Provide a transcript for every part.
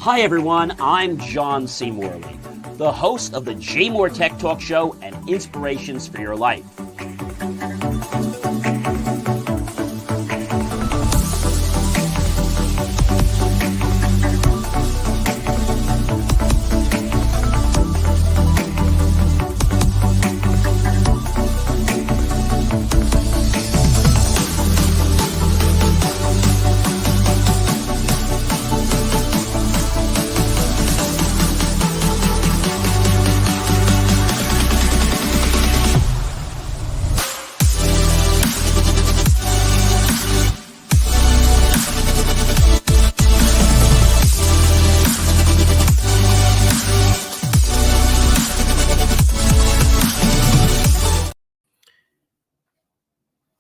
Hi everyone, I'm John C. Morley, the host of the JMOR Tech Talk Show and Inspirations for Your Life.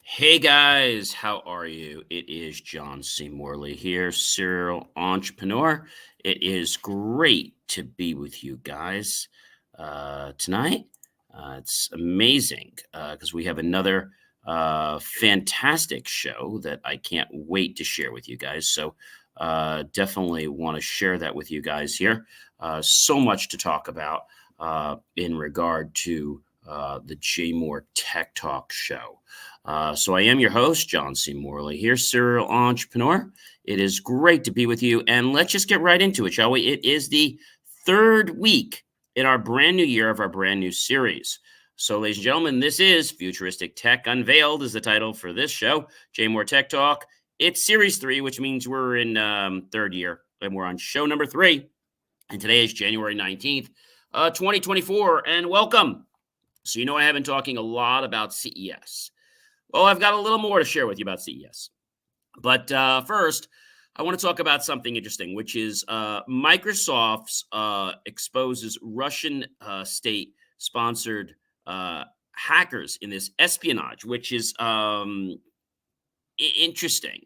Hey guys, how are you? It is John C. Morley here, serial entrepreneur. It is great to be with you guys tonight. It's amazing because we have another fantastic show that I can't wait to share with you guys. So definitely want to share that with you guys here. So much to talk about in regard to the JMOR Tech Talk Show. So I am your host, John C. Morley here, serial entrepreneur. It is great to be with you, and let's just get right into it, shall we? It is the third week in our brand new year of our brand new series. So, ladies and gentlemen, this is Futuristic Tech Unveiled is the title for this show, JMOR Tech Talk. It's Series 3, which means we're in third year, and we're on show number 3. And today is January 19th, 2024, and welcome. So, I have been talking a lot about CES. Well, I've got a little more to share with you about CES. But first, I want to talk about something interesting, which is Microsoft's exposes Russian state-sponsored hackers in this espionage, which is interesting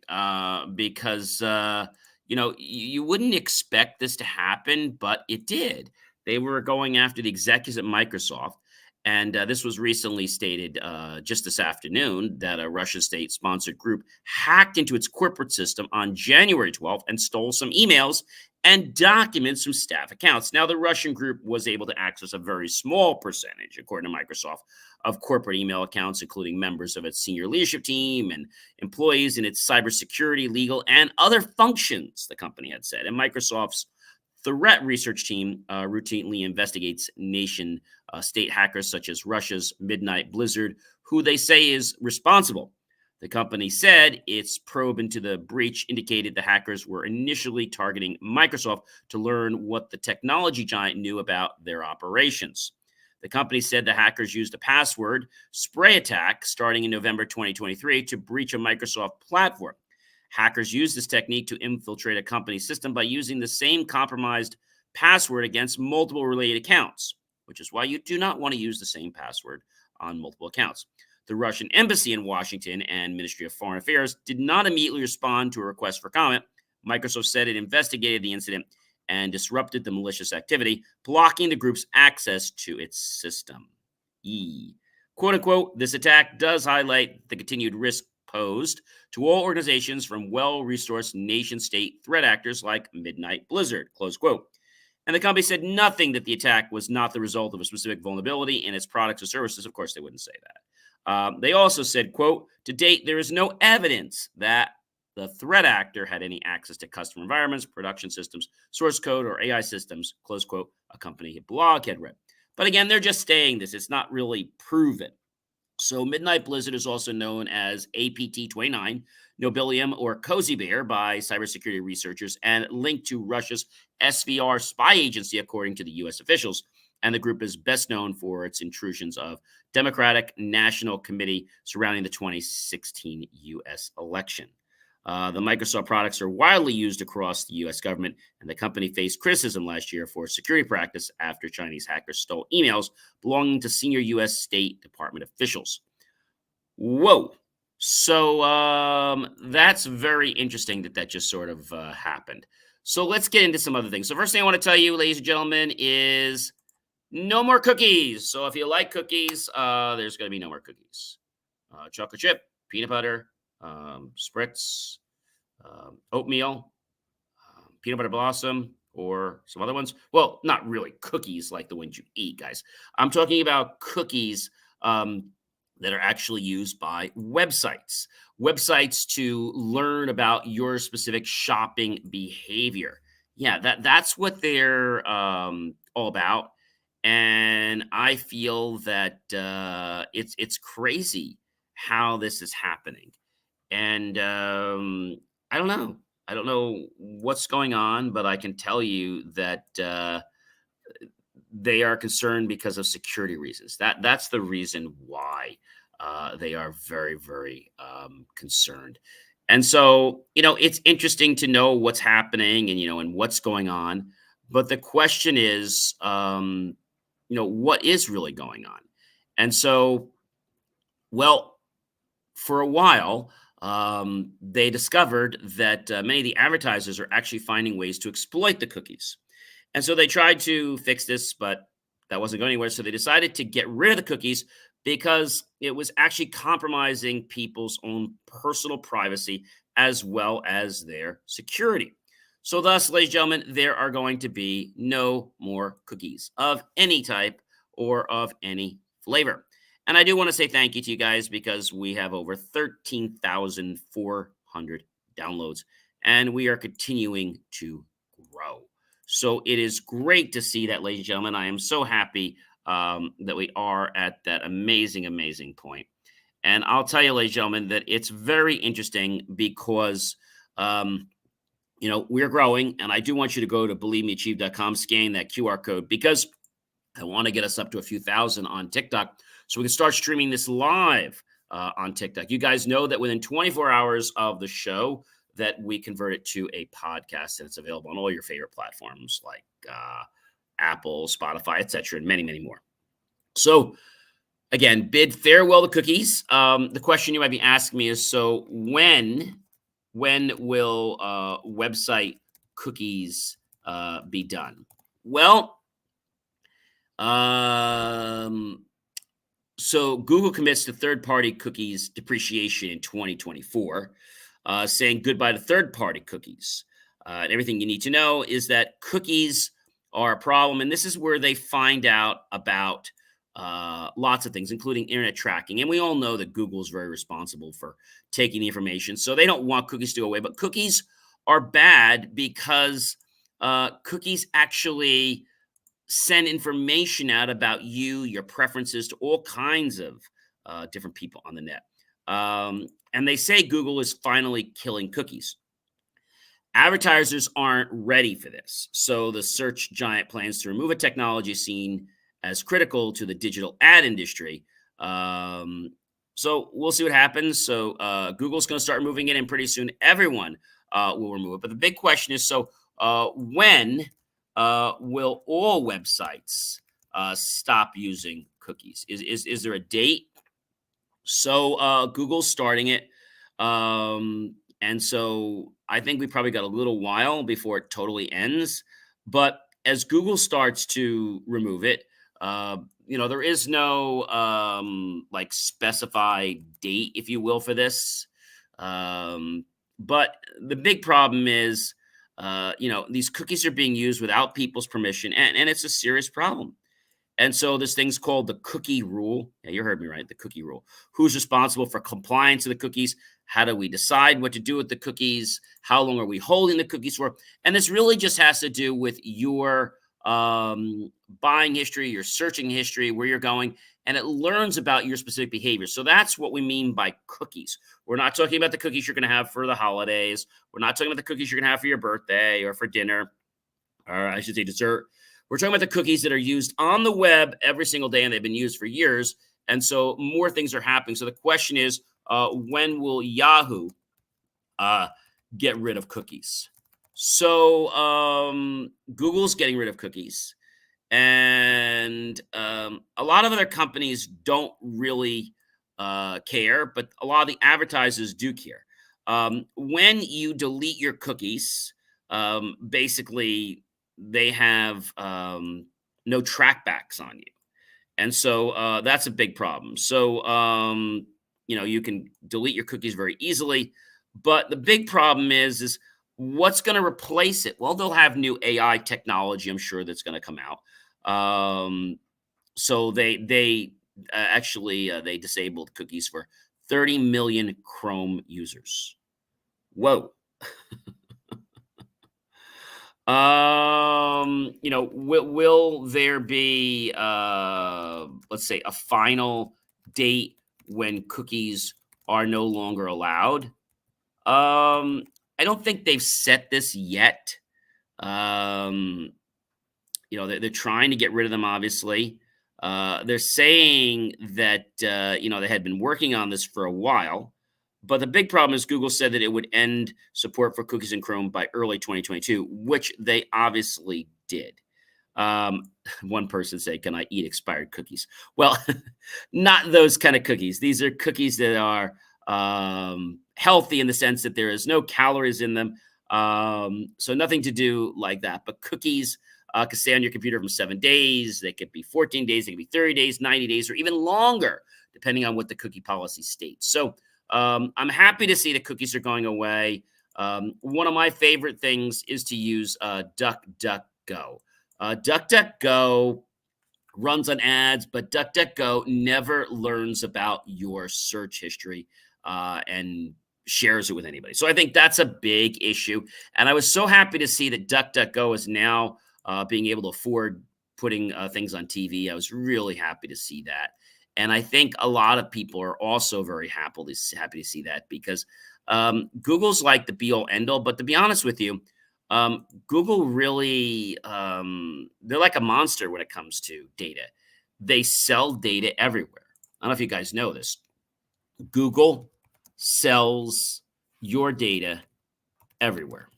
because, you wouldn't expect this to happen, but it did. They were going after the executives at Microsoft. And this was recently stated just this afternoon that a Russian state-sponsored group hacked into its corporate system on January 12th and stole some emails and documents from staff accounts. Now, the Russian group was able to access a very small percentage, according to Microsoft, of corporate email accounts, including members of its senior leadership team and employees in its cybersecurity, legal, and other functions, the company had said. And Microsoft's threat research team routinely investigates nation-state hackers such as Russia's Midnight Blizzard, who they say is responsible. The company said its probe into the breach indicated the hackers were initially targeting Microsoft to learn what the technology giant knew about their operations. The company said the hackers used a password spray attack starting in November 2023 to breach a Microsoft platform. Hackers use this technique to infiltrate a company's system by using the same compromised password against multiple related accounts, which is why you do not want to use the same password on multiple accounts. The Russian embassy in Washington and Ministry of Foreign Affairs did not immediately respond to a request for comment. Microsoft said it investigated the incident and disrupted the malicious activity, blocking the group's access to its system. Quote unquote, this attack does highlight the continued risk posed to all organizations from well-resourced nation-state threat actors like Midnight Blizzard, close quote. And the company said nothing that the attack was not the result of a specific vulnerability in its products or services. Of course, they wouldn't say that. They also said, quote, to date, there is no evidence that the threat actor had any access to customer environments, production systems, source code, or AI systems, close quote, a company blog had read. But again, they're just saying this. It's not really proven. So Midnight Blizzard is also known as APT-29, Nobilium, or Cozy Bear by cybersecurity researchers and linked to Russia's SVR spy agency, according to the U.S. officials. And the group is best known for its intrusions of Democratic National Committee surrounding the 2016 U.S. election. The Microsoft products are widely used across the U.S. government, and the company faced criticism last year for security practice after Chinese hackers stole emails belonging to senior U.S. State Department officials. Whoa. So that's very interesting that just sort of happened. So let's get into some other things. So first thing I want to tell you, ladies and gentlemen, is no more cookies. So if you like cookies, there's going to be no more cookies. Chocolate chip, peanut butter, spritz, oatmeal, peanut butter blossom, or some other ones. Well, not really cookies like the ones you eat, guys. I'm talking about cookies that are actually used by websites to learn about your specific shopping behavior. Yeah, that's what they're all about. And I feel that it's crazy how this is happening. And I don't know. I don't know what's going on, but I can tell you that they are concerned because of security reasons. That's the reason why they are very, very concerned. And so, it's interesting to know what's happening and what's going on. But the question is, what is really going on? And so, well, for a while, they discovered that many of the advertisers are actually finding ways to exploit the cookies. And so they tried to fix this, but that wasn't going anywhere. So they decided to get rid of the cookies because it was actually compromising people's own personal privacy as well as their security. So, thus, ladies and gentlemen, there are going to be no more cookies of any type or of any flavor. And I do want to say thank you to you guys because we have over 13,400 downloads and we are continuing to grow. So it is great to see that, ladies and gentlemen. I am so happy that we are at that amazing, amazing point. And I'll tell you, ladies and gentlemen, that it's very interesting because, we're growing. And I do want you to go to believemeachieve.com, scan that QR code because I want to get us up to a few thousand on TikTok so we can start streaming this live on TikTok. You guys know that within 24 hours of the show, that we convert it to a podcast and it's available on all your favorite platforms like Apple, Spotify, etc., and many, many more. So again, bid farewell to cookies. The question you might be asking me is, so when will website cookies be done? Well, so Google commits to third-party cookies depreciation in 2024. Saying goodbye to third-party cookies. And everything you need to know is that cookies are a problem, and this is where they find out about lots of things, including internet tracking. And we all know that Google is very responsible for taking the information, so they don't want cookies to go away. But cookies are bad because cookies actually send information out about you, your preferences to all kinds of different people on the net. And they say Google is finally killing cookies. Advertisers aren't ready for this. So the search giant plans to remove a technology seen as critical to the digital ad industry. So we'll see what happens. So Google's going to start moving it, and pretty soon everyone will remove it. But the big question is, so when will all websites stop using cookies? Is there a date? So Google's starting it. And so I think we probably got a little while before it totally ends. But as Google starts to remove it, there is no like specified date, if you will, for this. But the big problem is, these cookies are being used without people's permission, and it's a serious problem. And so this thing's called the cookie rule. Yeah, you heard me right, the cookie rule. Who's responsible for compliance with the cookies? How do we decide what to do with the cookies? How long are we holding the cookies for? And this really just has to do with your buying history, your searching history, where you're going, and it learns about your specific behavior. So that's what we mean by cookies. We're not talking about the cookies you're going to have for the holidays. We're not talking about the cookies you're going to have for your birthday or for dinner, or I should say dessert. We're talking about the cookies that are used on the web every single day, and they've been used for years. And so more things are happening. So the question is, when will Yahoo get rid of cookies? So Google's getting rid of cookies. And a lot of other companies don't really care, but a lot of the advertisers do care. When you delete your cookies, basically they have no trackbacks on you. And so that's a big problem. So, you can delete your cookies very easily. But the big problem is What's going to replace it? Well, they'll have new AI technology, I'm sure, that's going to come out. So they actually they disabled cookies for 30 million Chrome users. Whoa. Will there be, let's say, a final date when cookies are no longer allowed? I don't think they've set this yet. Um, they're trying to get rid of them, obviously. They're saying that, they had been working on this for a while. But the big problem is Google said that it would end support for cookies in Chrome by early 2022, which they obviously did. Um, One person said, "Can I eat expired cookies?" Well, not those kind of cookies. These are cookies that are healthy in the sense that there is no calories in them. So nothing to do like that. But cookies could stay on your computer from 7 days. They could be 14 days. They could be 30 days, 90 days, or even longer, depending on what the cookie policy states. So I'm happy to see the cookies are going away. One of my favorite things is to use DuckDuckGo. DuckDuckGo runs on ads, but DuckDuckGo never learns about your search history and shares it with anybody. So I think that's a big issue. And I was so happy to see that DuckDuckGo is now being able to afford putting things on TV. I was really happy to see that. And I think a lot of people are also very happy to see that because Google's like the be all end all. But to be honest with you, Google really, they're like a monster when it comes to data. They sell data everywhere. I don't know if you guys know this. Google sells your data everywhere.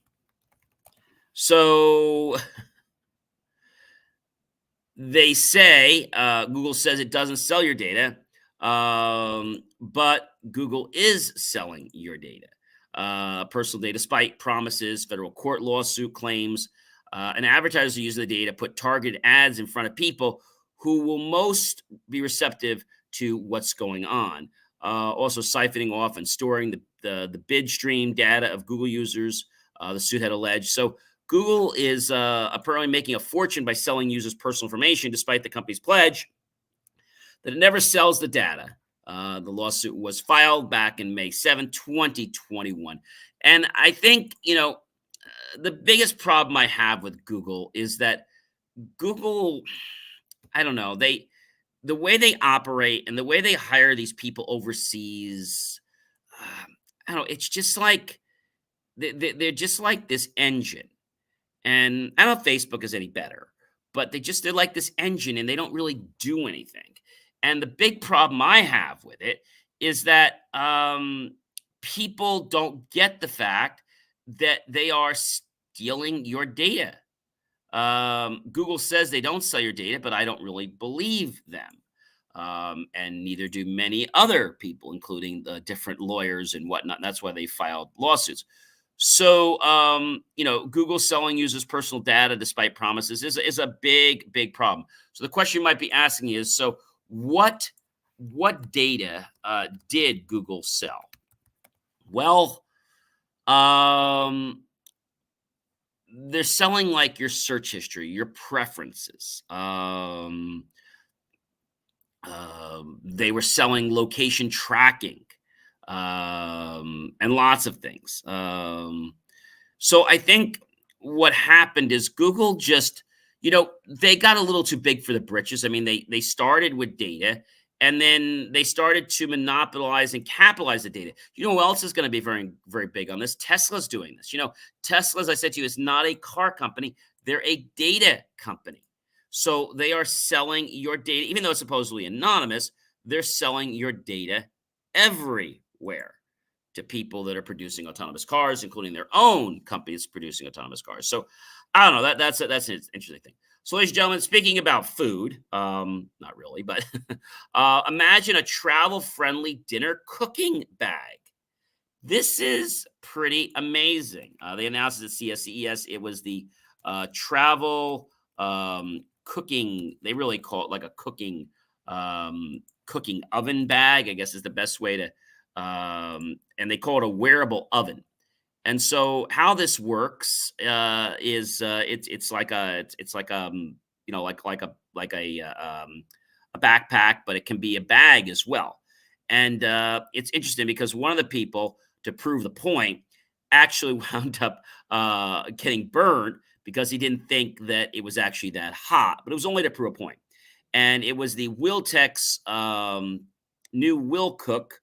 So they say, Google says it doesn't sell your data, but Google is selling your data. Personal data, despite promises, federal court lawsuit claims, and advertisers use the data, put targeted ads in front of people who will most be receptive to what's going on. Also siphoning off and storing the bid stream data of Google users, the suit had alleged. So Google is apparently making a fortune by selling users' personal information, despite the company's pledge that it never sells the data. The lawsuit was filed back in May 7, 2021. And I think, the biggest problem I have with Google is that Google, I don't know, the way they operate and the way they hire these people overseas, I don't know, it's just like they're just like this engine. And I don't know if Facebook is any better, but they're like this engine and they don't really do anything. And the big problem I have with it is that people don't get the fact that they are stealing your data. Google says they don't sell your data, but I don't really believe them. And neither do many other people, including the different lawyers and whatnot. And that's why they filed lawsuits. So, Google selling users' personal data despite promises is a big, big problem. So the question you might be asking is, so what data did Google sell? Well, they're selling like your search history, your preferences. They were selling location tracking, and lots of things. So I think what happened is Google just, they got a little too big for the britches. I mean, they started with data, and then they started to monopolize and capitalize the data. You know who else is going to be very, very big on this? Tesla's doing this. Tesla, as I said to you, is not a car company. They're a data company. So they are selling your data, even though it's supposedly anonymous, they're selling your data everywhere to people that are producing autonomous cars, including their own companies producing autonomous cars. So I don't know. That's an interesting thing. So, ladies and gentlemen, speaking about food, not really, but imagine a travel-friendly dinner cooking bag. This is pretty amazing. They announced it at CES. It was the travel cooking. They really call it like a cooking oven bag, I guess is the best way to. And they call it a wearable oven. And so how this works is it's like a backpack, but it can be a bag as well. And it's interesting because one of the people, to prove the point, actually wound up getting burned because he didn't think that it was actually that hot, but it was only to prove a point. And it was the Wiltex new Will Cook,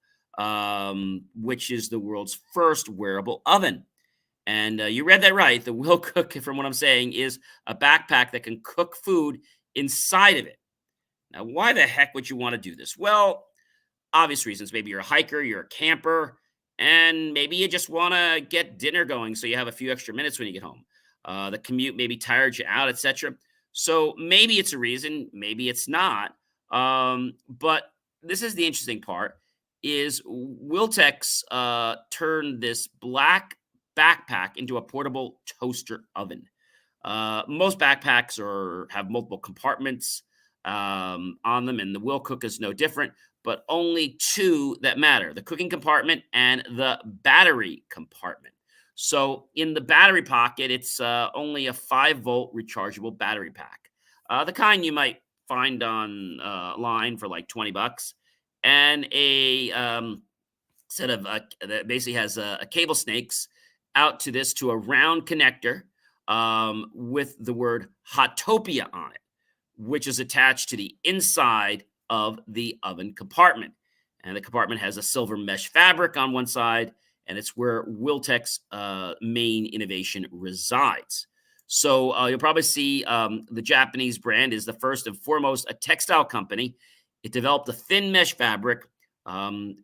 which is the world's first wearable oven. And you read that right. The Will Cook, from what I'm saying, is a backpack that can cook food inside of it. Now, why the heck would you want to do this? Well, obvious reasons. Maybe you're a hiker, you're a camper, and maybe you just want to get dinner going so you have a few extra minutes when you get home. The commute maybe tired you out, etc. So maybe it's a reason, maybe it's not. But this is the interesting part: is Wiltex turned this black backpack into a portable toaster oven. Most backpacks have multiple compartments on them, and the Will Cook is no different, but only two that matter: the cooking compartment and the battery compartment. So in the battery pocket, it's only a 5-volt rechargeable battery pack, the kind you might find on line for like $20, and a set of that basically has a cable snakes out to a round connector with the word Hotopia on it, which is attached to the inside of the oven compartment. And the compartment has a silver mesh fabric on one side, and it's where Wiltec's main innovation resides. So you'll probably see the Japanese brand is the first and foremost a textile company. It developed a thin mesh fabric and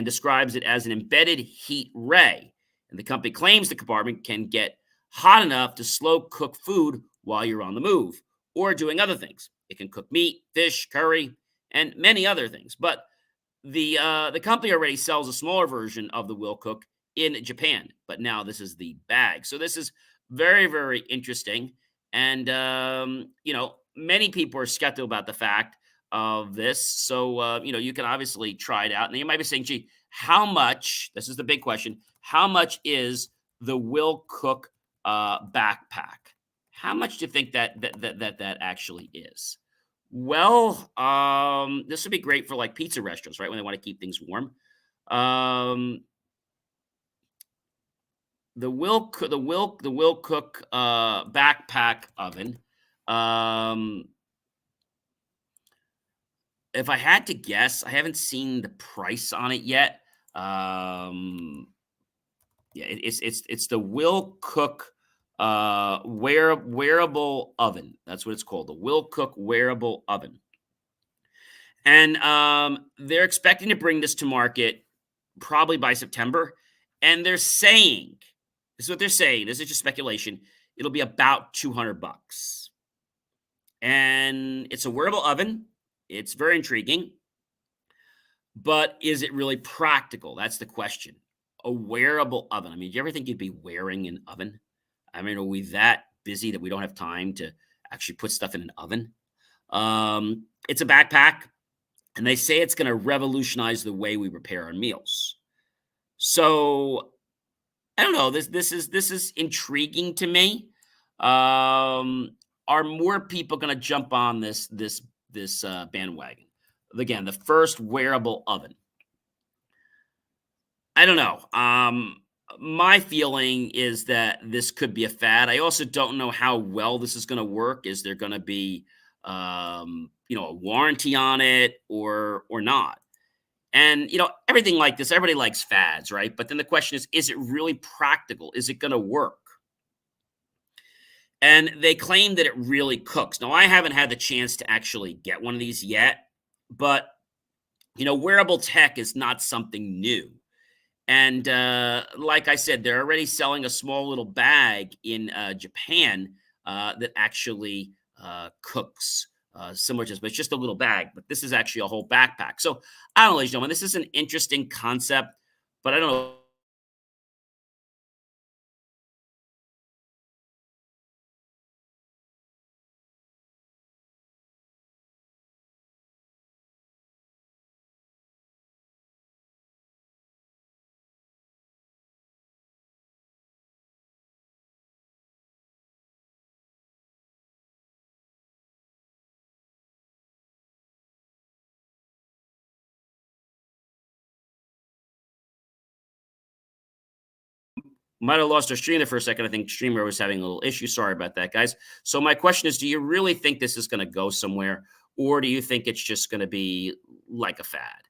describes it as an embedded heat ray. And the company claims the compartment can get hot enough to slow cook food while you're on the move or doing other things. It can cook meat, fish, curry, and many other things. But the company already sells a smaller version of the Will Cook in Japan, but now this is the bag. So this is very, very interesting. And many people are skeptical about the fact of this. So you can obviously try it out. And you might be saying, "Gee, how much?" This is the big question: how much is the Will Cook backpack? How much do you think that actually is? Well, this would be great for like pizza restaurants, right? When they want to keep things warm. Um, the Will Cook backpack oven. Um, if I had to guess, I haven't seen the price on it yet. Um, yeah, it's the Will Cook wearable oven. That's what it's called, the Will Cook wearable oven. And they're expecting to bring this to market probably by September. And they're saying, this is what they're saying. This is just speculation. It'll be about $200. And it's a wearable oven. It's very intriguing. But is it really practical? That's the question. A wearable oven. I mean, do you ever think you'd be wearing an oven? I mean, are we that busy that we don't have time to actually put stuff in an oven? It's a backpack, and they say it's going to revolutionize the way we prepare our meals. So I don't know. This is intriguing to me. Are more people going to jump on this bandwagon? Again, the first wearable oven. I don't know. My feeling is that this could be a fad. I also don't know how well this is going to work. Is there going to be, a warranty on it or not? And everything like this, everybody likes fads, right? But then the question is it really practical? Is it going to work? And they claim that it really cooks. Now, I haven't had the chance to actually get one of these yet, but wearable tech is not something new. And like I said, they're already selling a small little bag in Japan that actually cooks, similar to this, but it's just a little bag. But this is actually a whole backpack. So I don't know, ladies and gentlemen, this is an interesting concept, but I don't know. Might have lost our stream there for a second. I think streamer was having a little issue. Sorry about that, guys. So my question is, do you really think this is going to go somewhere, or do you think it's just going to be like a fad?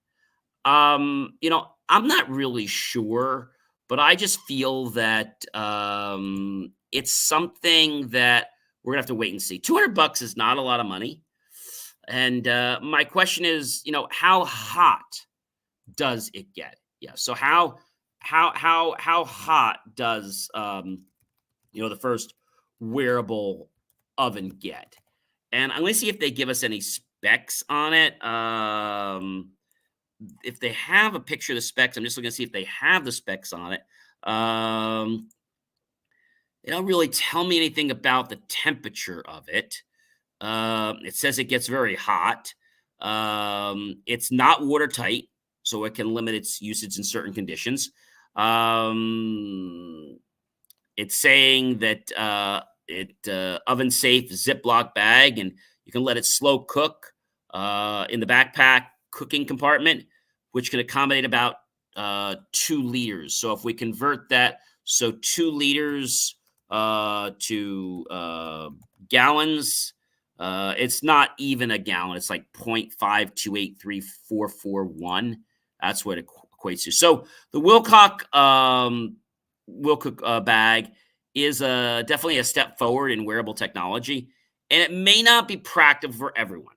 I'm not really sure, but I just feel that it's something that we're gonna have to wait and see. $200 is not a lot of money, and my question is, how hot does it get? Yeah. So how hot does the first wearable oven get? And I'm gonna see if they give us any specs on it. If they have a picture of the specs, I'm just looking to see if they have the specs on it. They don't really tell me anything about the temperature of it. It says it gets very hot. It's not watertight, so it can limit its usage in certain conditions. It's saying that it oven safe Ziploc bag, and you can let it slow cook in the backpack cooking compartment, which can accommodate about 2 liters. So if we convert that, so 2 liters to gallons, it's not even a gallon. It's like 0.5283441. That's what it equates to. So the Wilcock bag is definitely a step forward in wearable technology, and it may not be practical for everyone.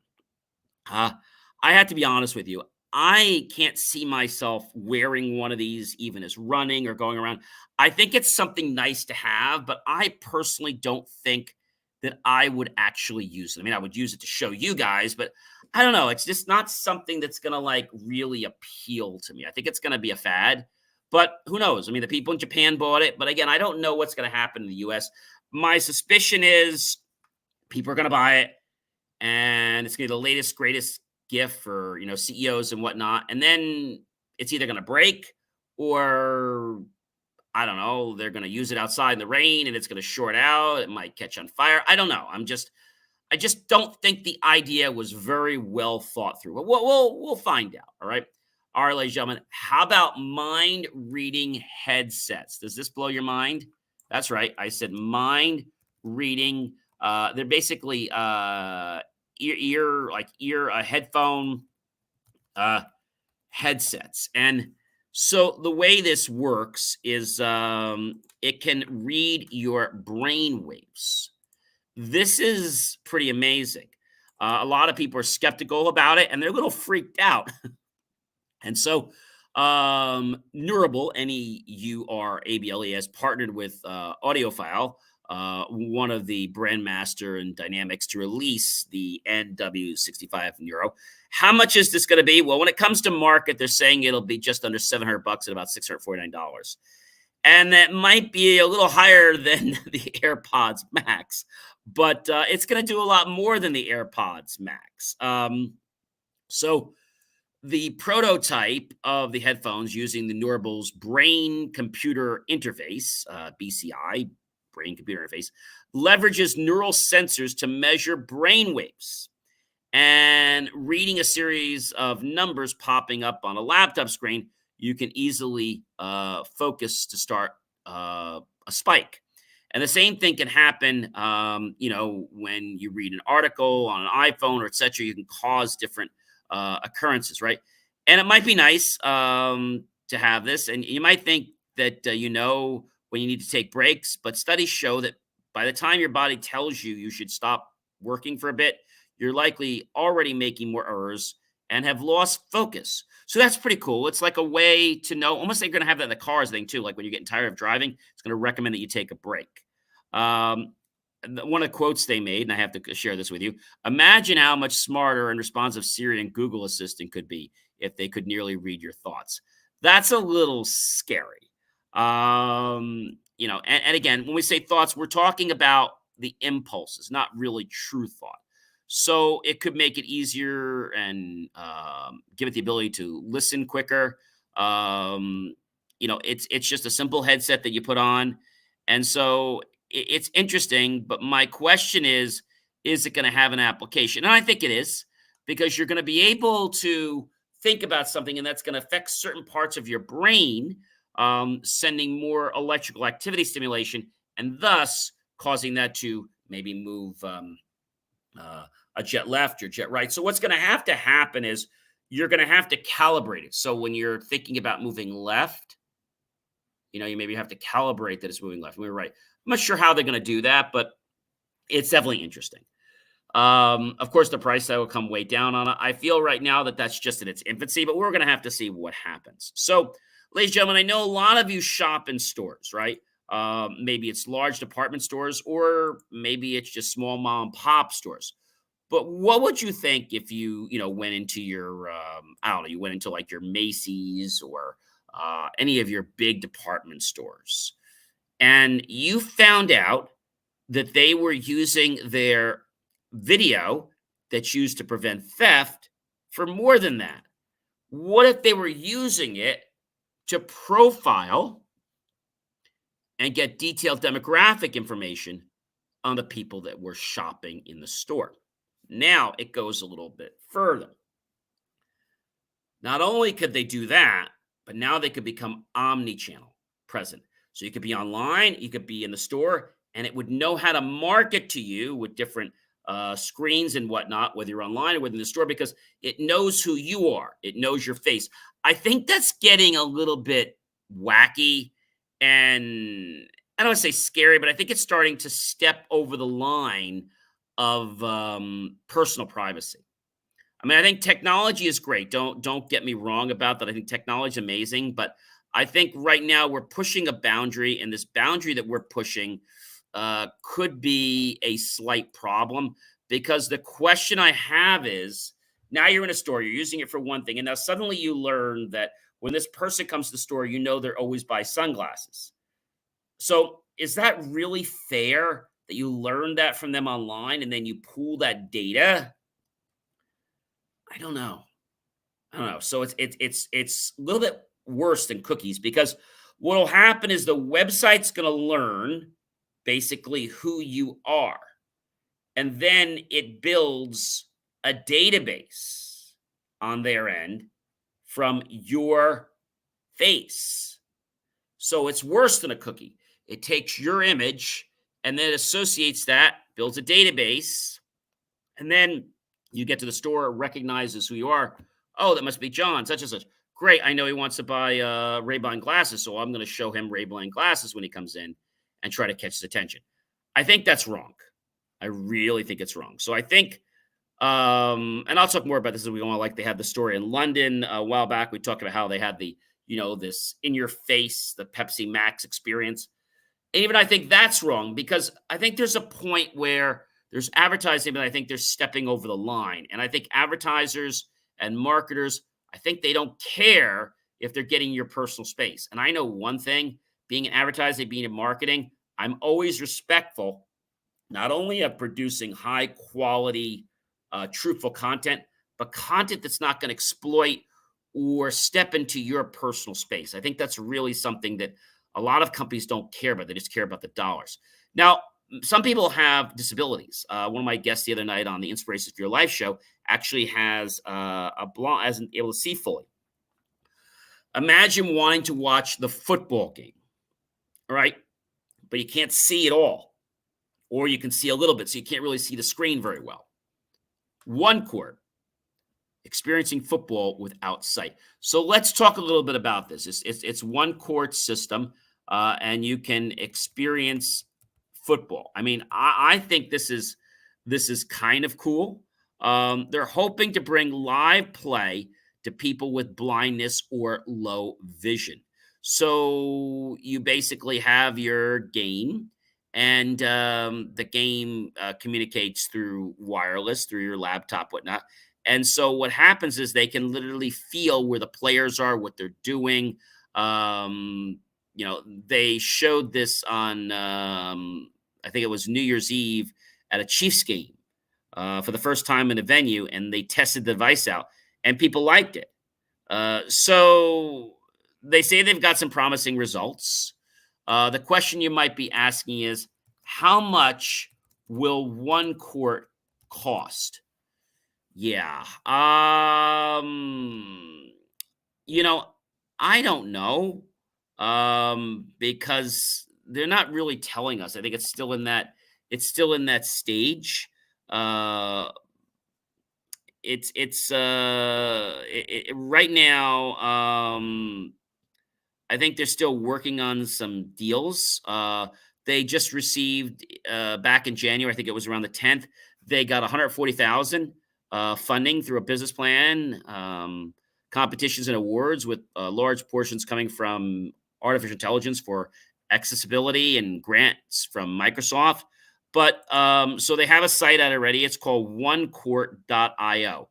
I have to be honest with you. I can't see myself wearing one of these even as running or going around. I think it's something nice to have, but I personally don't think that I would actually use it. I mean, I would use it to show you guys, but I don't know. It's just not something that's going to like really appeal to me. I think it's going to be a fad, but who knows? I mean, the people in Japan bought it, but again, I don't know what's going to happen in the US. My suspicion is people are going to buy it, and it's going to be the latest, greatest gift for CEOs and whatnot, and then it's either going to break, or I don't know, they're going to use it outside in the rain and it's going to short out. It might catch on fire. I don't know. I just don't think the idea was very well thought through. But we'll find out. All right, ladies and gentlemen. How about mind reading headsets? Does this blow your mind? That's right. I said mind reading. They're basically headphone headsets. And so the way this works is it can read your brain waves. This is pretty amazing. A lot of people are skeptical about it, and they're a little freaked out. And so Neurable, Neurable, has partnered with Audiophile, one of the Brandmaster and Dynamics, to release the NW65 Neuro. How much is this going to be? Well, when it comes to market, they're saying it'll be just under $700 at about $649. And that might be a little higher than the AirPods Max, but it's going to do a lot more than the AirPods Max. So the prototype of the headphones using the Neurable's brain computer interface, BCI, brain computer interface, leverages neural sensors to measure brain waves and reading a series of numbers popping up on a laptop screen. You can easily focus to start a spike. And the same thing can happen, when you read an article on an iPhone or et cetera. You can cause different occurrences, right? And it might be nice to have this. And you might think that, when you need to take breaks, but studies show that by the time your body tells you you should stop working for a bit, you're likely already making more errors and have lost focus. So that's pretty cool. It's like a way to know, almost like you're going to have that in the cars thing too. Like when you're getting tired of driving, it's going to recommend that you take a break. One of the quotes they made, and I have to share this with you: imagine how much smarter and responsive Siri and Google Assistant could be if they could nearly read your thoughts. That's a little scary. And again, when we say thoughts, we're talking about the impulses, not really true thought. So it could make it easier and give it the ability to listen quicker. It's just a simple headset that you put on. And so it's interesting, but my question is it going to have an application? And I think it is, because you're going to be able to think about something, and that's going to affect certain parts of your brain. sending more electrical activity stimulation, and thus causing that to maybe move a jet left or jet right. So what's going to happen is you're going to have to calibrate it. So when you're thinking about moving left, you maybe have to calibrate that it's moving left, moving right. I'm not sure how they're going to do that, but it's definitely interesting. Of course, the price tag will come way down on it. I feel right now that that's just in its infancy, but we're going to have to see what happens. So, ladies and gentlemen, I know a lot of you shop in stores, right? Maybe it's large department stores, or maybe it's just small mom and pop stores. But what would you think if you went into your, I don't know, you went into like your Macy's or any of your big department stores, and you found out that they were using their video that's used to prevent theft for more than that? What if they were using it to profile and get detailed demographic information on the people that were shopping in the store? Now it goes a little bit further. Not only could they do that, but now they could become omni-channel present. So you could be online, you could be in the store, and it would know how to market to you with different screens and whatnot, whether you're online or within the store, because it knows who you are. It knows your face. I think that's getting a little bit wacky, and I don't want to say scary, but I think it's starting to step over the line of personal privacy. I mean, I think technology is great. Don't get me wrong about that. I think technology is amazing, but I think right now we're pushing a boundary, and this boundary that we're pushing could be a slight problem, because the question I have is, now you're in a store, you're using it for one thing, and now suddenly you learn that when this person comes to the store, they're always buy sunglasses. So is that really fair that you learn that from them online and then you pool that data? I don't know. So it's a little bit worse than cookies, because what'll happen is the website's going to learn basically who you are, and then it builds a database on their end from your face. So it's worse than a cookie. It takes your image and then associates that, builds a database, and then you get to the store, it recognizes who you are. Oh, that must be John, such and such. Great, I know he wants to buy Ray-Ban glasses, so I'm going to show him Ray-Ban glasses when he comes in and try to catch his attention. I think that's wrong. I really think it's wrong. So I think, and I'll talk more about this as we go on. Like, they had the story in London a while back. We talked about how they had the, this in your face, the Pepsi Max experience. And even I think that's wrong, because I think there's a point where there's advertising, but I think they're stepping over the line. And I think advertisers and marketers, I think they don't care if they're getting your personal space. And I know one thing, being in advertising, being in marketing, I'm always respectful, not only of producing high quality, truthful content, but content that's not going to exploit or step into your personal space. I think that's really something that a lot of companies don't care about. They just care about the dollars. Now, some people have disabilities. One of my guests the other night on the Inspirations for Your Life show actually has a blind, isn't able to see fully. Imagine wanting to watch the football game, right? But you can't see it all, or you can see a little bit, so you can't really see the screen very well. OneCourt, experiencing football without sight. So let's talk a little bit about this. It's OneCourt system, and you can experience football. I mean, I think this is kind of cool. They're hoping to bring live play to people with blindness or low vision. So you basically have your game, and the game communicates through wireless, through your laptop, whatnot. And so what happens is they can literally feel where the players are, what they're doing. They showed this on, I think it was New Year's Eve at a Chiefs game for the first time in a venue, and they tested the device out, and people liked it. So they say they've got some promising results. The question you might be asking is, how much will OneCourt cost? Yeah. I don't know. because they're not really telling us. I think it's still in that stage. Uh, right now. I think they're still working on some deals. They just received back in January, I think it was around the 10th, they got 140,000 funding through a business plan, competitions and awards with large portions coming from artificial intelligence for accessibility and grants from Microsoft. But so they have a site out already. It's called OneCourt.io.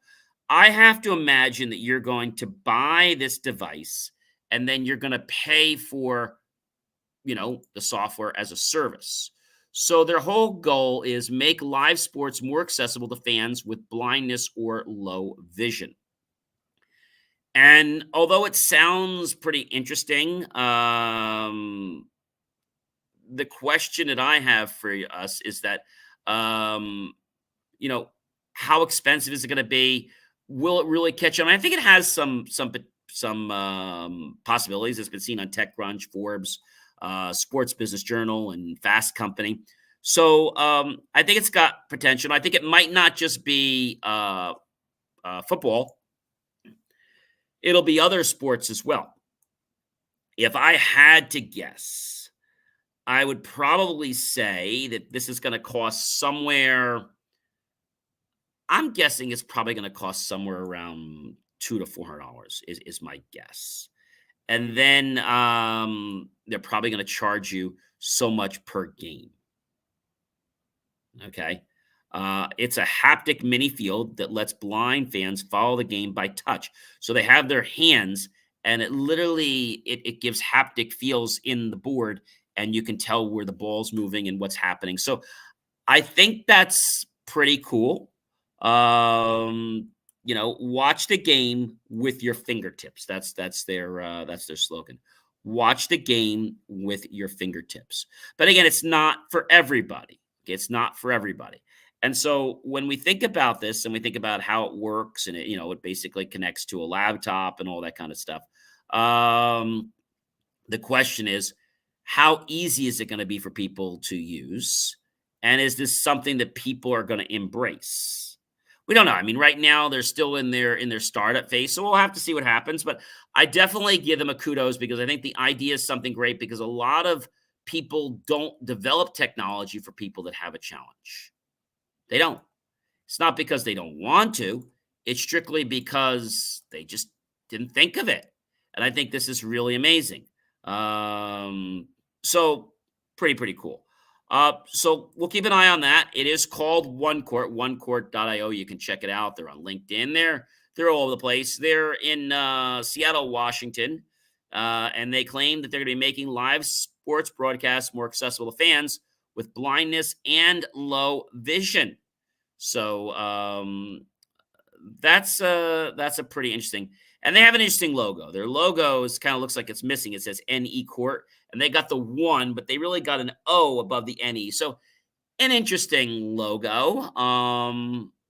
I have to imagine that you're going to buy this device and then you're going to pay for, the software as a service. So their whole goal is make live sports more accessible to fans with blindness or low vision. And although it sounds pretty interesting, the question that I have for us is that, um, you know, how expensive is it going to be? Will it really catch on? I think it has some possibilities. It's been seen on TechCrunch, Forbes, Sports Business Journal, and Fast Company. So I think it's got potential. I think it might not just be football; it'll be other sports as well. If I had to guess, I would probably say that this is going to cost somewhere. I'm guessing it's probably going to cost somewhere around $200 to $400 is my guess. And then they're probably going to charge you so much per game. Okay. It's a haptic mini field that lets blind fans follow the game by touch. So they have their hands, and it gives haptic feels in the board, and you can tell where the ball's moving and what's happening. So I think that's pretty cool. Watch the game with your fingertips. That's their slogan. Watch the game with your fingertips. But again, it's not for everybody. Okay? It's not for everybody. And so when we think about this and we think about how it works, and it basically connects to a laptop and all that kind of stuff. The question is, how easy is it going to be for people to use? And is this something that people are going to embrace? We don't know. I mean, right now they're still in their startup phase, so we'll have to see what happens. But I definitely give them a kudos because I think the idea is something great because a lot of people don't develop technology for people that have a challenge. They don't. It's not because they don't want to. It's strictly because they just didn't think of it. And I think this is really amazing. So pretty cool. So we'll keep an eye on that. It is called OneCourt, OneCourt.io. You can check it out. They're on LinkedIn. They're all over the place. They're in Seattle, Washington, and they claim that they're going to be making live sports broadcasts more accessible to fans with blindness and low vision. So that's a pretty interesting. And they have an interesting logo. Their logo kind of looks like it's missing. It says NE Court, and they got the 1, but they really got an O above the NE. So an interesting logo.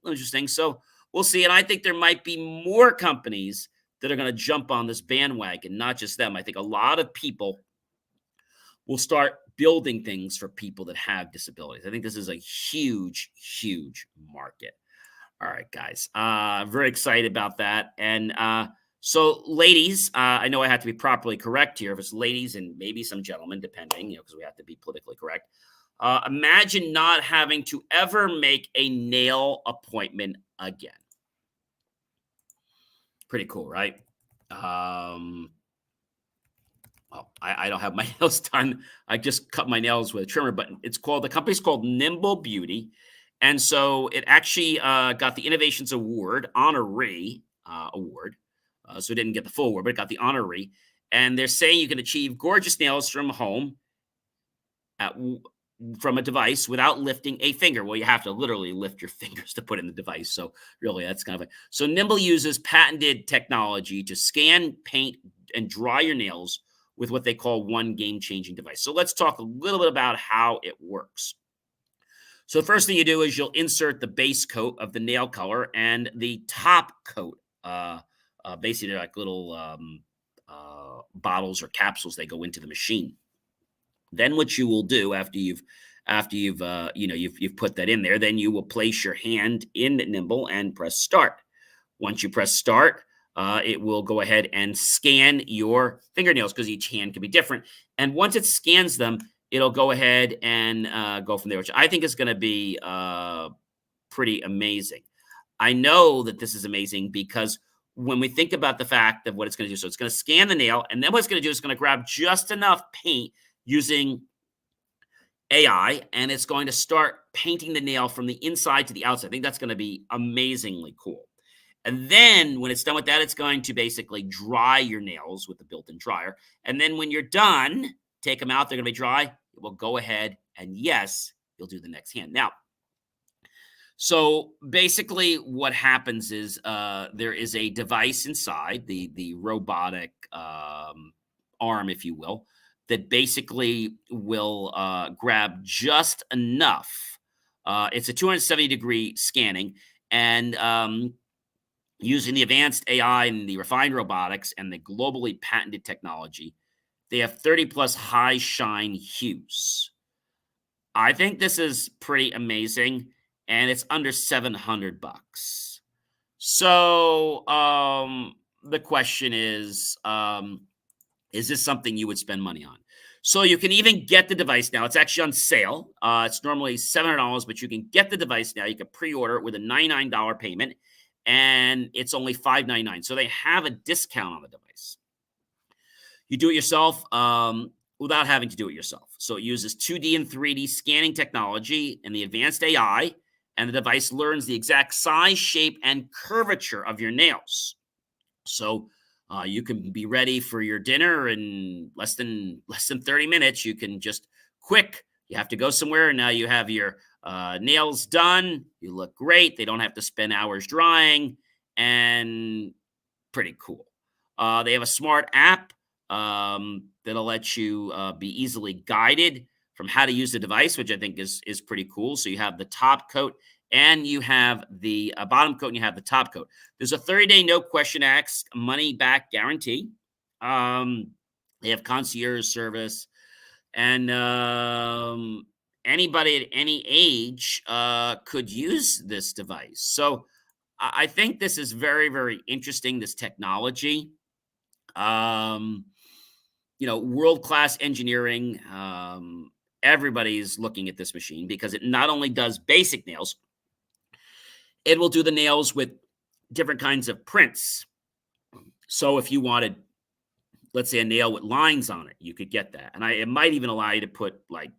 Interesting. So we'll see. And I think there might be more companies that are going to jump on this bandwagon, not just them. I think a lot of people will start building things for people that have disabilities. I think this is a huge, huge market. All right, guys. Very excited about that. And so, ladies, I know I have to be properly correct here. If it's ladies and maybe some gentlemen, depending, because we have to be politically correct. Imagine not having to ever make a nail appointment again. Pretty cool, right? Well, I don't have my nails done. I just cut my nails with a trimmer, but the company's called Nimble Beauty. And so it actually got the Innovations Award, honoree award. So it didn't get the full award, but it got the honoree. And they're saying you can achieve gorgeous nails from home from a device without lifting a finger. Well, you have to literally lift your fingers to put in the device. So really, that's kind of so Nimble uses patented technology to scan, paint, and dry your nails with what they call one game-changing device. So let's talk a little bit about how it works. So the first thing you do is you'll insert the base coat of the nail color and the top coat. Basically, they're like little bottles or capsules. They go into the machine. Then what you will do after you've put that in there, then you will place your hand in Nimble and press start. Once you press start, it will go ahead and scan your fingernails because each hand can be different. And once it scans them, it'll go ahead and go from there, which I think is going to be pretty amazing. I know that this is amazing because when we think about the fact of what it's going to do, so it's going to scan the nail, and then what it's going to do is going to grab just enough paint using AI, and it's going to start painting the nail from the inside to the outside. I think that's going to be amazingly cool. And then when it's done with that, it's going to basically dry your nails with the built-in dryer. And then when you're done, take them out. They're going to be dry. It will go ahead and, yes, you'll do the next hand. Now, so basically what happens is there is a device inside, the robotic arm, if you will, that basically will grab just enough. It's a 270-degree scanning, and using the advanced AI and the refined robotics and the globally patented technology, they have 30-plus high shine hues. I think this is pretty amazing, and it's under $700. So the question is this something you would spend money on? So you can even get the device now. It's actually on sale. It's normally $700, but you can get the device now. You can pre-order it with a $99 payment, and it's only $599. So they have a discount on the device. You do it yourself without having to do it yourself. So it uses 2D and 3D scanning technology and the advanced AI, and the device learns the exact size, shape, and curvature of your nails. So you can be ready for your dinner in less than 30 minutes. You can just quick. You have to go somewhere, and now you have your nails done. You look great. They don't have to spend hours drying, and pretty cool. They have a smart app that'll let you be easily guided from how to use the device, which I think is pretty cool. So you have the top coat, and you have the bottom coat, and you have the top coat. There's a 30-day no question asked money back guarantee. They have concierge service, and anybody at any age could use this device. So I think this is very, very interesting, this technology. World-class engineering. Everybody's looking at this machine because it not only does basic nails, it will do the nails with different kinds of prints. So if you wanted, let's say, a nail with lines on it, you could get that. And it might even allow you to put like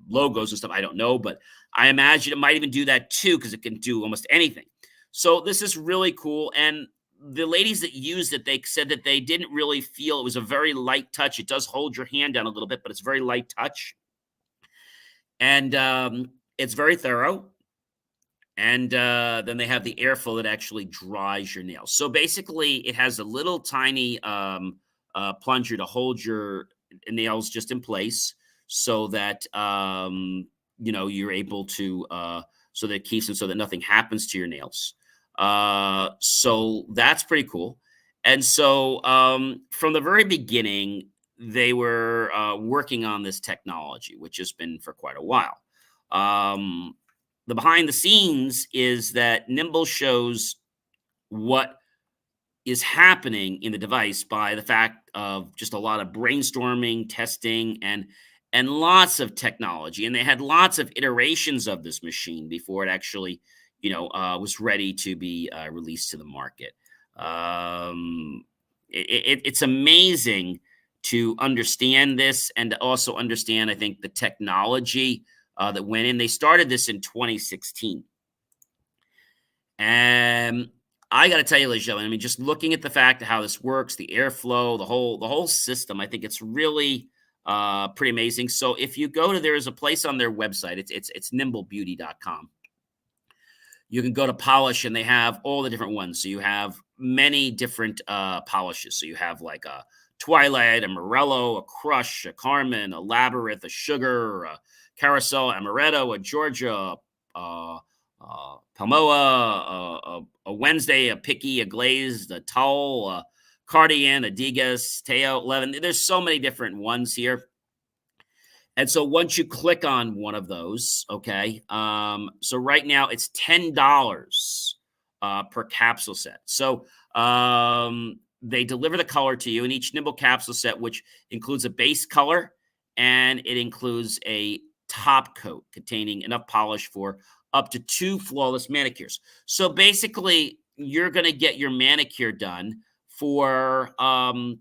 logos and stuff. I don't know, but I imagine it might even do that too, because it can do almost anything. So this is really cool. And the ladies that used it, they said that they didn't really feel it was a very light touch. It does hold your hand down a little bit, but it's very light touch. And it's very thorough. And then they have the airflow that actually dries your nails. So basically, it has a little tiny plunger to hold your nails just in place, so that you're able to so that it keeps them so that nothing happens to your nails. So that's pretty cool. And so from the very beginning, they were working on this technology, which has been for quite a while. The behind the scenes is that Nimble shows what is happening in the device by the fact of just a lot of brainstorming, testing, and lots of technology. And they had lots of iterations of this machine before it actually, was ready to be released to the market. It's amazing to understand this, and to also understand, I think, the technology that went in. They started this in 2016. And I got to tell you, ladies and gentlemen, I mean, just looking at the fact of how this works, the airflow, the whole system, I think it's really pretty amazing. So if you go to, there is a place on their website. It's nimblebeauty.com. You can go to polish, and they have all the different ones. So you have many different polishes. So you have like a Twilight, a Morello, a Crush, a Carmen, a Labyrinth, a Sugar, a Carousel, Amaretto, a Georgia, Palmoa, a Wednesday, a Picky, a Glazed, a Tulle, Cardigan, Adidas, Teo, 11. There's so many different ones here. And so once you click on one of those, okay, so right now it's $10 per capsule set. So they deliver the color to you in each nimble capsule set, which includes a base color and it includes a top coat containing enough polish for up to 2 flawless manicures. So basically, you're going to get your manicure done for $5.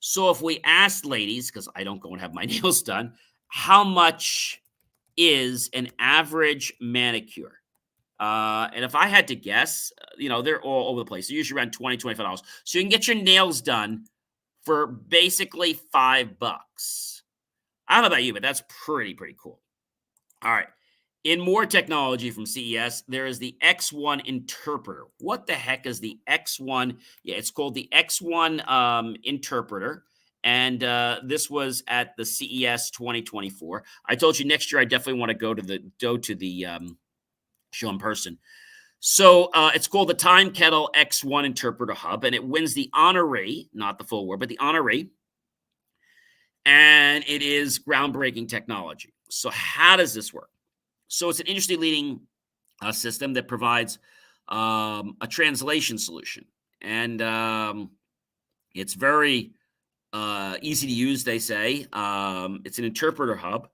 So if we asked ladies, because I don't go and have my nails done, how much is an average manicure? And if I had to guess, they're all over the place. They're usually around $20, $25. So you can get your nails done for basically $5. I don't know about you, but that's pretty cool. All right. In more technology from CES, there is the X1 Interpreter. What the heck is the X1? Yeah, it's called the X1 Interpreter. And this was at the CES 2024. I told you next year I definitely want to go to the show in person. So it's called the Time Kettle X1 Interpreter Hub, and it wins the honoree, not the full award, but the honoree. And it is groundbreaking technology. So how does this work? So it's an industry-leading system that provides a translation solution. And it's very easy to use, they say. It's an interpreter hub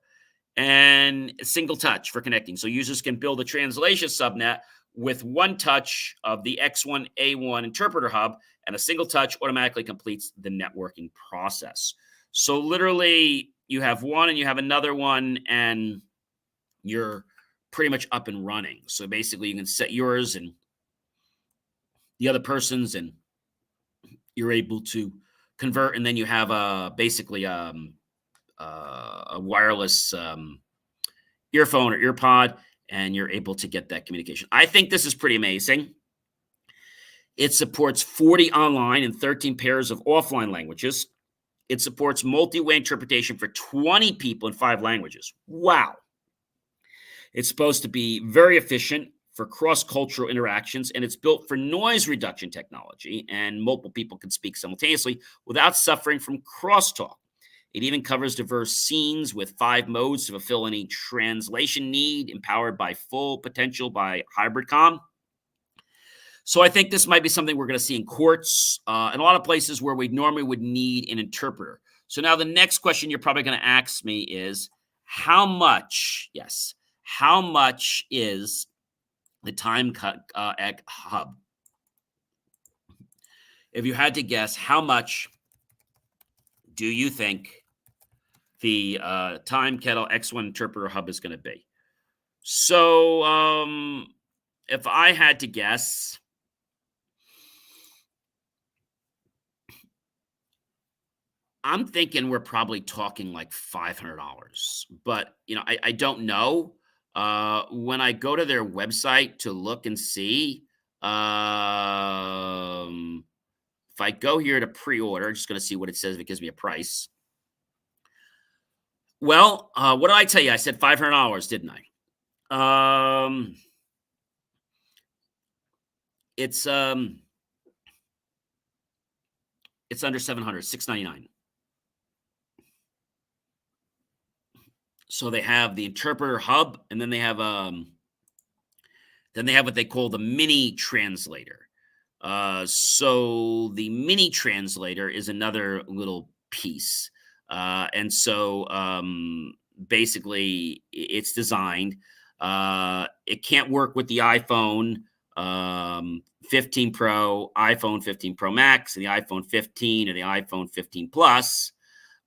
and a single touch for connecting. So users can build a translation subnet with one touch of the X1A1 interpreter hub, and a single touch automatically completes the networking process. So literally, you have one and you have another one, and you're pretty much up and running. So basically, you can set yours and the other person's, and you're able to convert. And then you have basically a wireless earphone or earpod, and you're able to get that communication. I think this is pretty amazing. It supports 40 online and 13 pairs of offline languages. It supports multi-way interpretation for 20 people in 5 languages. Wow. It's supposed to be very efficient for cross-cultural interactions, and it's built for noise reduction technology, and multiple people can speak simultaneously without suffering from crosstalk. It even covers diverse scenes with 5 modes to fulfill any translation need, empowered by full potential by hybrid comm. So I think this might be something we're going to see in courts, and a lot of places where we normally would need an interpreter. So now the next question you're probably going to ask me is, how much is the Time Hub? If you had to guess, how much do you think the Time Kettle X1 Interpreter Hub is going to be? So if I had to guess, I'm thinking we're probably talking like $500, but I don't know. When I go to their website to look and see, if I go here to pre-order, I'm just going to see what it says if it gives me a price. Well, what did I tell you? I said $500, didn't I? It's under $700, $699. So they have the interpreter hub, and then they have what they call the mini translator. So the mini translator is another little piece. And so basically it's designed. It can't work with the iPhone 15 Pro, iPhone 15 Pro Max, and the iPhone 15 or the iPhone 15 Plus,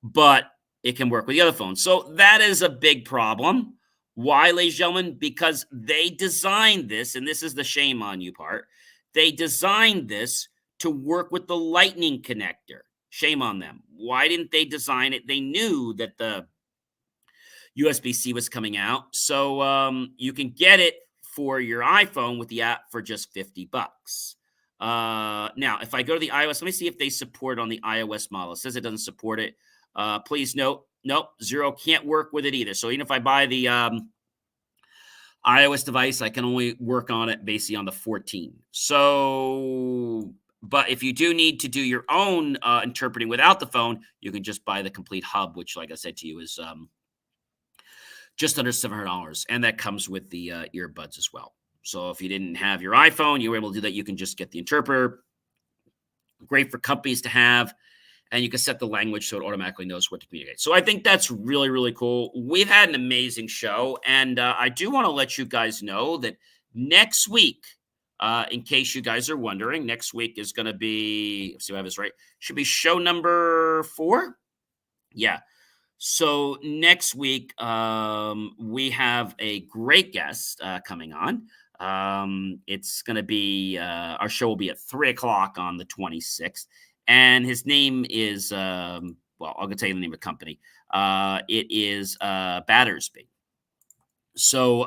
but it can work with the other phones. So that is a big problem. Why, ladies and gentlemen? Because they designed this, and this is the shame on you part. They designed this to work with the Lightning connector. Shame on them. Why didn't they design it? They knew that the USB-C was coming out. So you can get it for your iPhone with the app for just $50. Now, if I go to the iOS, let me see if they support it on the iOS model. It says it doesn't support it. Please note, nope, Zero can't work with it either. So even if I buy the iOS device, I can only work on it basically on the 14. So, but if you do need to do your own interpreting without the phone, you can just buy the complete hub, which, like I said to you, is just under $700, and that comes with the earbuds as well. So if you didn't have your iPhone, you were able to do that. You can just get the interpreter. Great for companies to have, and you can set the language so it automatically knows what to communicate. So I think that's really, really cool. We've had an amazing show, and I do want to let you guys know that next week, in case you guys are wondering, next week is going to be, let's see if I have this right, should be show number 4. Yeah. So next week, we have a great guest coming on. It's going to be, our show will be at 3:00 on the 26th. And his name is, well, I'll tell you the name of the company. It is Battersby. So,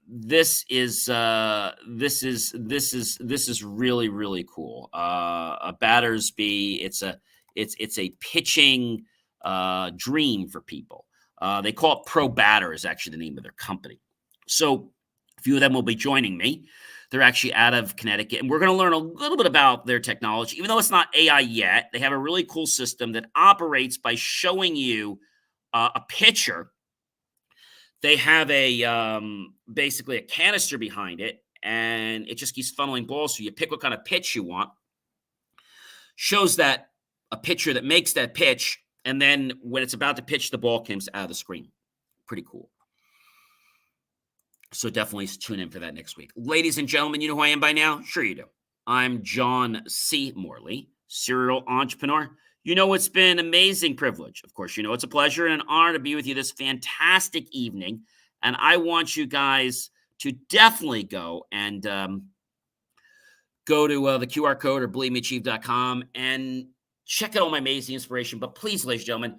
this is really, really cool. A Battersby, it's a pitching dream for people. They call it Pro Batter is actually the name of their company. So a few of them will be joining me. They're actually out of Connecticut, and we're going to learn a little bit about their technology. Even though it's not AI yet, they have a really cool system that operates by showing you a pitcher. They have a basically a canister behind it, and it just keeps funneling balls. So you pick what kind of pitch you want. Shows that a pitcher that makes that pitch, and then when it's about to pitch, the ball comes out of the screen. Pretty cool. So definitely tune in for that next week. Ladies and gentlemen, you know who I am by now? Sure you do. I'm John C. Morley, serial entrepreneur. You know it's been an amazing privilege. Of course, you know it's a pleasure and an honor to be with you this fantastic evening. And I want you guys to definitely go and go to the QR code or believemeachieve.com and check out all my amazing inspiration. But please, ladies and gentlemen,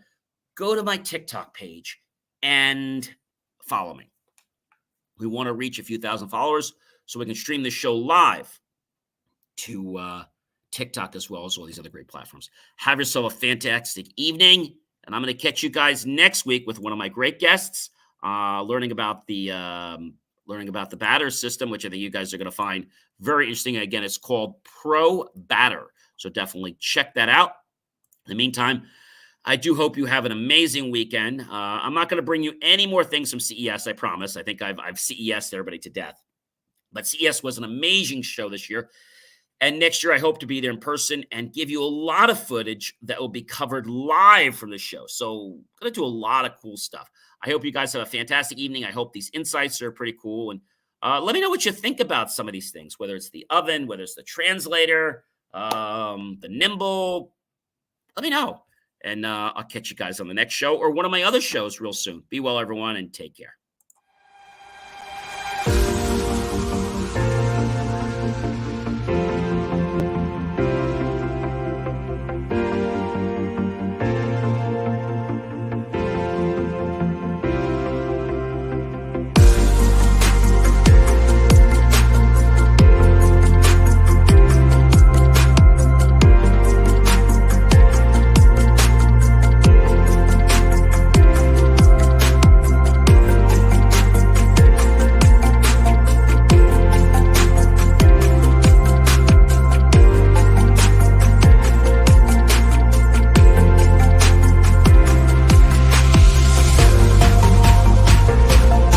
go to my TikTok page and follow me. We want to reach a few thousand followers so we can stream this show live to TikTok as well as all these other great platforms. Have yourself a fantastic evening, and I'm going to catch you guys next week with one of my great guests, learning about the batter system, which I think you guys are going to find very interesting. Again, it's called Pro Batter, so definitely check that out. In the meantime, I do hope you have an amazing weekend. I'm not going to bring you any more things from CES, I promise. I think I've CES'd everybody to death. But CES was an amazing show this year. And next year, I hope to be there in person and give you a lot of footage that will be covered live from the show. So I'm going to do a lot of cool stuff. I hope you guys have a fantastic evening. I hope these insights are pretty cool. And let me know what you think about some of these things, whether it's the oven, whether it's the translator, the Nimble. Let me know. And I'll catch you guys on the next show or one of my other shows real soon. Be well, everyone, and take care.